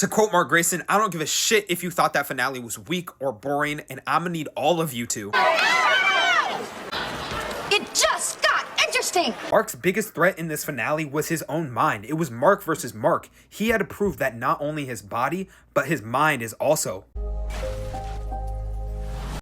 To quote Mark Grayson, I don't give a shit if you thought that finale was weak or boring, and I'm gonna need all of you to. It just got interesting. Mark's biggest threat in this finale was his own mind. It was Mark versus Mark. He had to prove that not only his body, but his mind is also.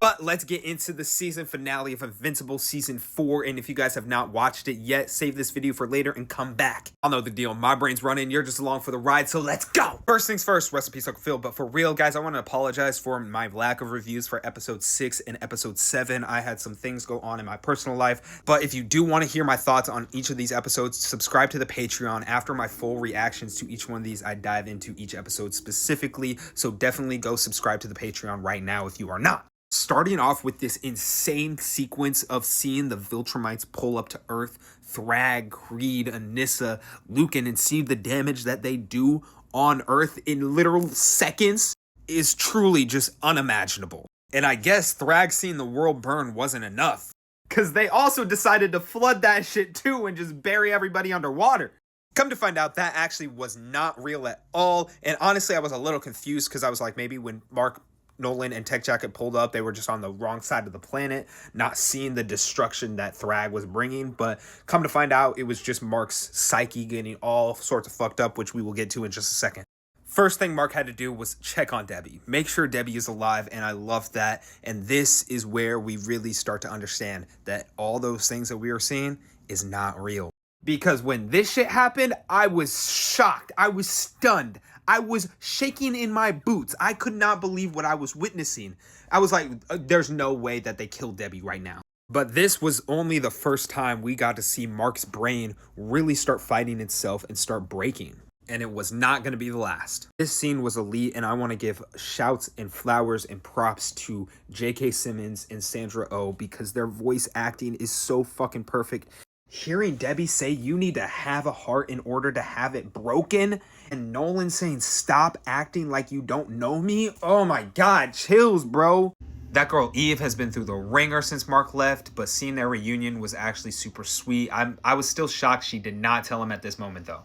But let's get into the season finale of Invincible Season 4, and if you guys have not watched it yet, save this video for later and come back. I'll know the deal. My brain's running, you're just along for the ride, so let's go! First things first, rest in peace, Uncle Phil, but for real, guys, I want to apologize for my lack of reviews for Episode 6 and Episode 7. I had some things go on in my personal life, but if you do want to hear my thoughts on each of these episodes, subscribe to the Patreon. After my full reactions to each one of these, I dive into each episode specifically, so definitely go subscribe to the Patreon right now if you are not. Starting off with this insane sequence of seeing the Viltrumites pull up to Earth, Thrag, Creed, Anissa, Lucan, and see the damage that they do on Earth in literal seconds is truly just unimaginable. And I guess Thrag seeing the world burn wasn't enough, because they also decided to flood that shit too and just bury everybody underwater. Come to find out, that actually was not real at all, and honestly I was a little confused because I was like, maybe when Mark, Nolan, and Tech Jacket pulled up, they were just on the wrong side of the planet, not seeing the destruction that Thrag was bringing. But come to find out, it was just Mark's psyche getting all sorts of fucked up, which we will get to in just a second. First thing Mark had to do was check on Debbie, make sure Debbie is alive, and I love that. And this is where we really start to understand that all those things that we are seeing is not real. Because when this shit happened, I was shocked. I was stunned. I was shaking in my boots. I could not believe what I was witnessing. I was like, there's no way that they killed Debbie right now. But this was only the first time we got to see Mark's brain really start fighting itself and start breaking. And it was not going to be the last. This scene was elite, and I want to give shouts and flowers and props to J.K. Simmons and Sandra Oh, because their voice acting is so fucking perfect. Hearing Debbie say you need to have a heart in order to have it broken, and Nolan saying stop acting like you don't know me, oh my god, chills, bro. That girl Eve has been through the ringer since Mark left, but seeing their reunion was actually super sweet. I was still shocked she did not tell him at this moment though.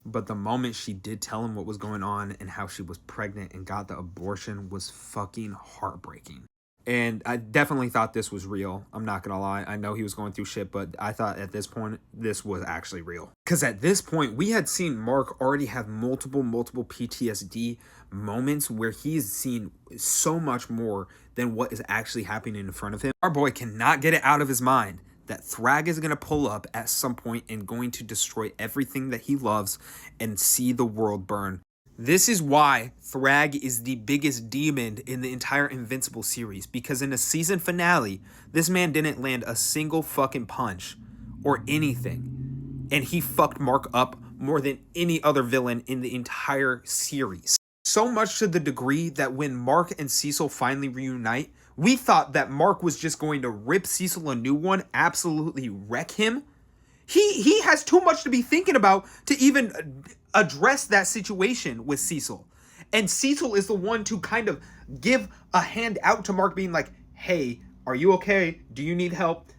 But the moment she did tell him what was going on and how she was pregnant and got the abortion was fucking heartbreaking. And I definitely thought this was real. I'm not gonna lie. I know he was going through shit, but I thought at this point, this was actually real. Because at this point, we had seen Mark already have multiple PTSD moments where he's seen so much more than what is actually happening in front of him. Our boy cannot get it out of his mind that Thrag is going to pull up at some point and going to destroy everything that he loves and see the world burn. This is why Thrag is the biggest demon in the entire Invincible series, because in the season finale, this man didn't land a single fucking punch or anything, and he fucked Mark up more than any other villain in the entire series. So much to the degree that when Mark and Cecil finally reunite, we thought that Mark was just going to rip Cecil a new one, absolutely wreck him. He has too much to be thinking about to even address that situation with Cecil. And Cecil is the one to kind of give a hand out to Mark, being like, hey, are you okay? Do you need help?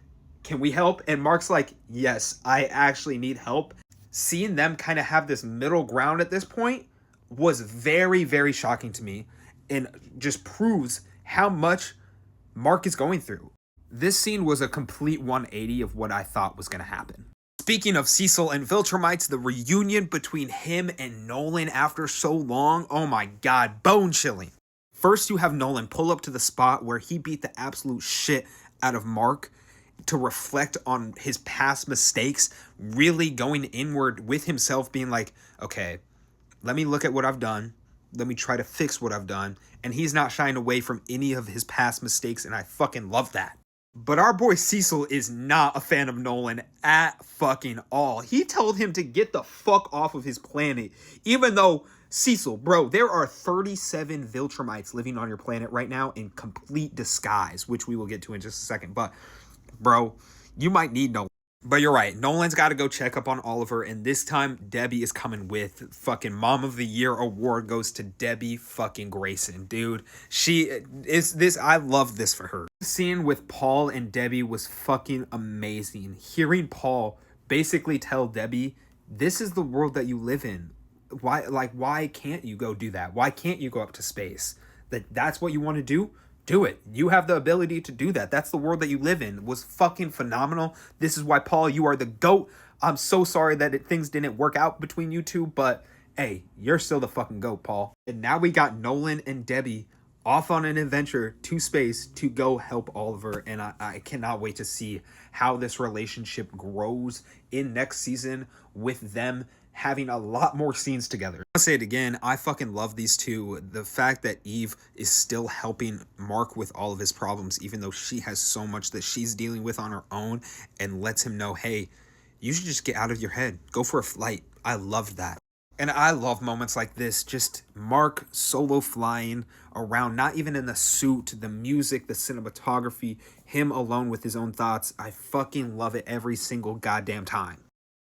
Can we help? And Mark's like, yes, I actually need help. Seeing them kind of have this middle ground at this point was very, very shocking to me, and just proves how much Mark is going through. This scene was a complete 180 of what I thought was going to happen. Speaking of Cecil and Viltrumites, the reunion between him and Nolan after so long, oh my god, bone chilling. First, you have Nolan pull up to the spot where he beat the absolute shit out of Mark to reflect on his past mistakes, really going inward with himself, being like, okay, let me look at what I've done. Let me try to fix what I've done. And he's not shying away from any of his past mistakes, and I fucking love that. But our boy Cecil is not a fan of Nolan at fucking all. He told him to get the fuck off of his planet. Even though, Cecil, bro, there are 37 Viltrumites living on your planet right now in complete disguise, which we will get to in just a second. But, bro, you might need Nolan. But you're right, Nolan's got to go check up on Oliver, and this time Debbie is coming with. Fucking Mom of the Year award goes to Debbie fucking Grayson, dude. She is this, I love this for her. The scene with Paul and Debbie was fucking amazing. Hearing Paul basically tell Debbie, this is the world that you live in. Why can't you go do that? Why can't you go up to space? That's what you want to do? Do it. You have the ability to do that. That's the world that you live in. It was fucking phenomenal. This is why, Paul, you are the GOAT. I'm so sorry that things didn't work out between you two, but hey, you're still the fucking GOAT, Paul. And now we got Nolan and Debbie off on an adventure to space to go help Oliver, and I cannot wait to see how this relationship grows in next season with them having a lot more scenes together. I'll say it again, I fucking love these two. The fact that Eve is still helping Mark with all of his problems, even though she has so much that she's dealing with on her own, and lets him know, hey, you should just get out of your head. Go for a flight. I loved that. And I love moments like this, just Mark solo flying around, not even in the suit, the music, the cinematography, him alone with his own thoughts. I fucking love it every single goddamn time.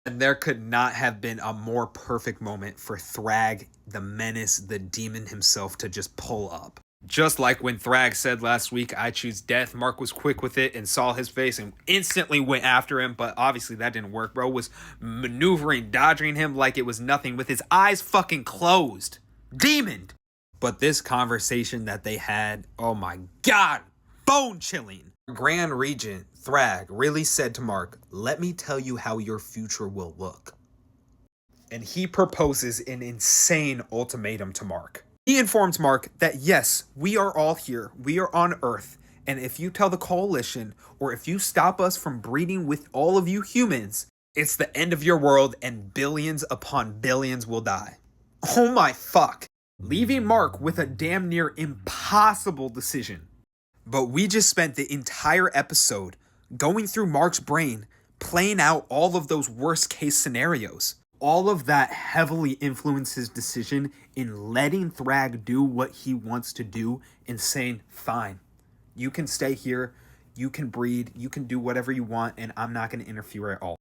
And there could not have been a more perfect moment for Thrag, the menace, the demon himself, to just pull up. Just like when Thrag said last week, I choose death, Mark was quick with it and saw his face and instantly went after him, but obviously that didn't work. Bro was maneuvering, dodging him like it was nothing with his eyes fucking closed. Demon! But this conversation that they had, oh my god, bone chilling. Grand Regent Thrag really said to Mark, let me tell you how your future will look. And he proposes an insane ultimatum to Mark. He informs Mark that yes, we are all here, we are on Earth, and if you tell the Coalition, or if you stop us from breeding with all of you humans, it's the end of your world and billions upon billions will die. Oh my fuck. Leaving Mark with a damn near impossible decision. But we just spent the entire episode going through Mark's brain, playing out all of those worst case scenarios. All of that heavily influenced his decision in letting Thrag do what he wants to do and saying, fine, you can stay here, you can breed, you can do whatever you want, and I'm not going to interfere at all.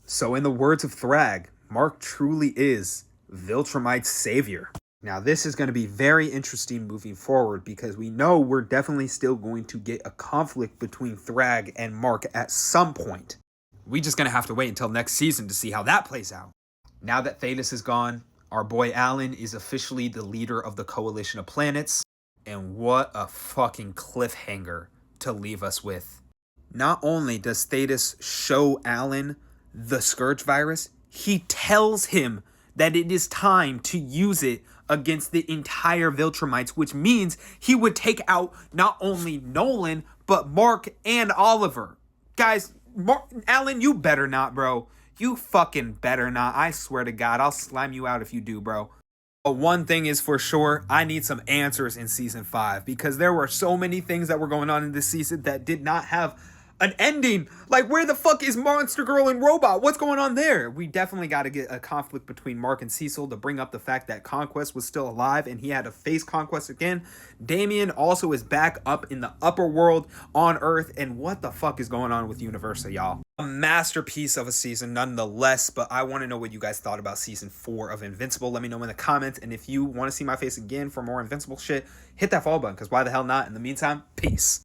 So in the words of Thrag, Mark truly is Viltrumite's savior. Now this is going to be very interesting moving forward because we know we're definitely still going to get a conflict between Thrag and Mark at some point. We're just going to have to wait until next season to see how that plays out. Now that Thetis is gone, our boy Alan is officially the leader of the Coalition of Planets. And what a fucking cliffhanger to leave us with. Not only does Thetis show Alan the Scourge virus, he tells him that it is time to use it against the entire Viltrumites, which means he would take out not only Nolan, but Mark and Oliver. Guys, Alan, you better not, bro. You fucking better not. I swear to God, I'll slime you out if you do, bro. But one thing is for sure, I need some answers in Season 5 because there were so many things that were going on in this season that did not have an ending. Like, where the fuck is Monster Girl and Robot? What's going on there? We definitely got to get a conflict between Mark and Cecil to bring up the fact that Conquest was still alive and he had to face Conquest again. Damien also is back up in the upper world on Earth. And what the fuck is going on with Universa, y'all? A masterpiece of a season nonetheless, but I want to know what you guys thought about Season 4 of Invincible. Let me know in the comments. And if you want to see my face again for more Invincible shit, hit that follow button because why the hell not? In the meantime, peace.